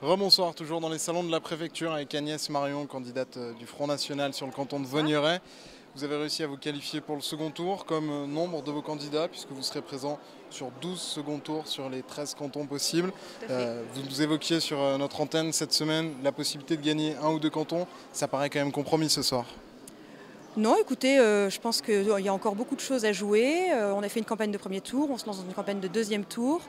Rebonsoir, toujours dans les salons de la préfecture avec Agnès Marion, candidate du Front National sur le canton de Vaugneray. Vous avez réussi à vous qualifier pour le second tour comme nombre de vos candidats puisque vous serez présent sur 12 seconds tours sur les 13 cantons possibles. Vous nous évoquiez sur notre antenne cette semaine la possibilité de gagner un ou deux cantons. Ça paraît quand même compromis ce soir. Non, écoutez, je pense qu'il y a encore beaucoup de choses à jouer. On a fait une campagne de premier tour, on se lance dans une campagne de deuxième tour.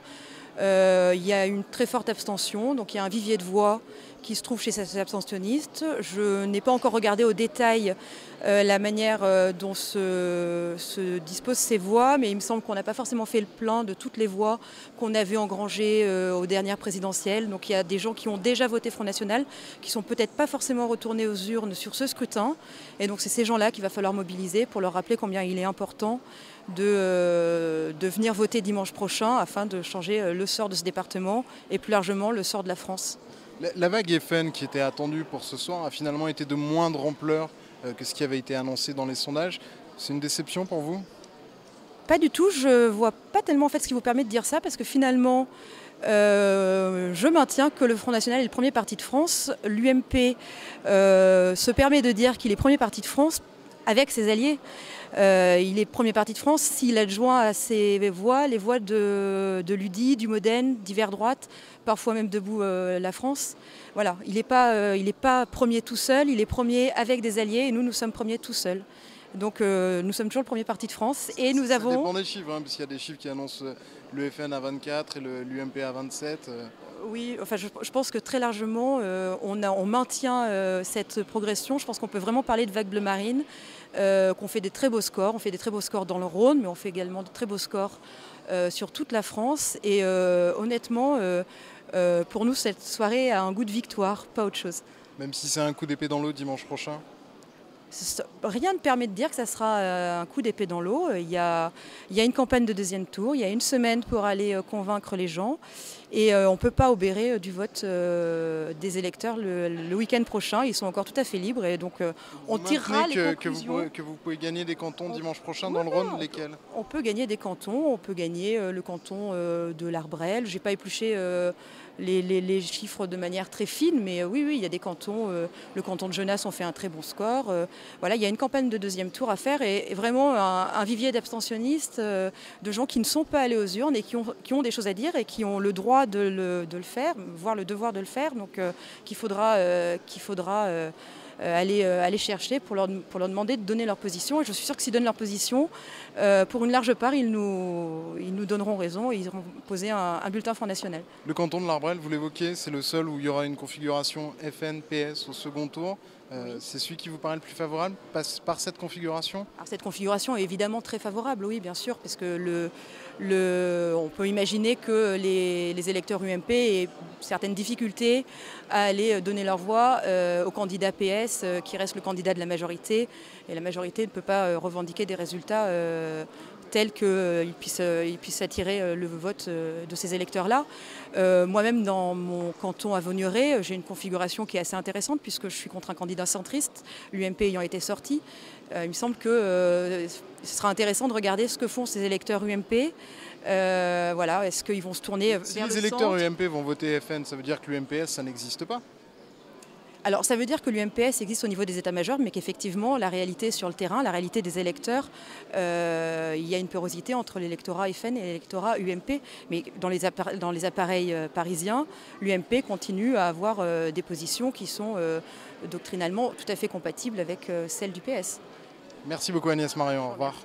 Il y a une très forte abstention, donc il y a un vivier de voix qui se trouve chez ces abstentionnistes. Je n'ai pas encore regardé au détail la manière dont se disposent ces voix, mais il me semble qu'on n'a pas forcément fait le plein de toutes les voix qu'on avait engrangées aux dernières présidentielles. Donc il y a des gens qui ont déjà voté Front National, qui ne sont peut-être pas forcément retournés aux urnes sur ce scrutin. Et donc c'est ces gens-là qu'il va falloir mobiliser pour leur rappeler combien il est important de venir voter dimanche prochain afin de changer le sort de ce département et plus largement le sort de la France. La vague FN qui était attendue pour ce soir a finalement été de moindre ampleur que ce qui avait été annoncé dans les sondages. C'est une déception pour vous ? Pas du tout, je ne vois pas tellement en fait ce qui vous permet de dire ça parce que finalement je maintiens que le Front National est le premier parti de France. L'UMP se permet de dire qu'il est premier parti de France avec ses alliés. Il est premier parti de France s'il adjoint à ses voix les voix de l'UDI, du Modène, d'Hiver Droite, parfois même Debout la France. Voilà, il n'est pas premier tout seul, il est premier avec des alliés et nous sommes premiers tout seuls. Donc nous sommes toujours le premier parti de France et nous avons... Ça dépend des chiffres, parce qu'il y a des chiffres qui annoncent le FN à 24 et l'UMP à 27. Oui, enfin, je pense que très largement, on maintient cette progression. Je pense qu'on peut vraiment parler de vague bleu marine, qu'on fait des très beaux scores. On fait des très beaux scores dans le Rhône, mais on fait également de très beaux scores sur toute la France. Et honnêtement, pour nous, cette soirée a un goût de victoire, pas autre chose. Même si c'est un coup d'épée dans l'eau dimanche prochain ? Rien ne permet de dire que ça sera un coup d'épée dans l'eau. Il y a une campagne de deuxième tour, il y a une semaine pour aller convaincre les gens. Et on ne peut pas obérer du vote des électeurs le week-end prochain. Ils sont encore tout à fait libres et donc on tirera les conclusions. Que vous pouvez gagner des cantons dimanche prochain dans le Rhône, lesquels ? On peut gagner des cantons, on peut gagner le canton de l'Arbrel. Je n'ai pas épluché les chiffres de manière très fine, mais oui, il y a des cantons. Le canton de Genasse, on fait un très bon score. Voilà, il y a une campagne de deuxième tour à faire et vraiment un vivier d'abstentionnistes, de gens qui ne sont pas allés aux urnes et qui ont des choses à dire et qui ont le droit de le faire, voire le devoir de le faire, donc qu'il faudra aller chercher pour leur demander de donner leur position. Et je suis sûre que s'ils donnent leur position, pour une large part, ils nous donneront raison et ils iront poser un bulletin Front National. Le canton de l'Arbrel, vous l'évoquez, c'est le seul où il y aura une configuration FN-PS au second tour. C'est celui qui vous paraît le plus favorable par cette configuration ? Alors, cette configuration est évidemment très favorable, oui, bien sûr, parce que on peut imaginer que les électeurs UMP aient certaines difficultés à aller donner leur voix au candidat PS, qui reste le candidat de la majorité. Et la majorité ne peut pas revendiquer des résultats tels qu'ils puissent attirer le vote de ces électeurs-là. Moi-même, dans mon canton à Vaugneray, j'ai une configuration qui est assez intéressante puisque je suis contre un candidat centriste, l'UMP ayant été sorti. Il me semble que ce sera intéressant de regarder ce que font ces électeurs UMP. Voilà, est-ce qu'ils vont se tourner vers le centre ? Si les électeurs UMP vont voter FN, ça veut dire que l'UMPS, ça n'existe pas ? Alors ça veut dire que l'UMPS existe au niveau des états-majors, mais qu'effectivement la réalité sur le terrain, la réalité des électeurs, il y a une porosité entre l'électorat FN et l'électorat UMP. Mais dans les appareils parisiens, l'UMP continue à avoir des positions qui sont doctrinalement tout à fait compatibles avec celles du PS. Merci beaucoup Agnès Marion, au revoir.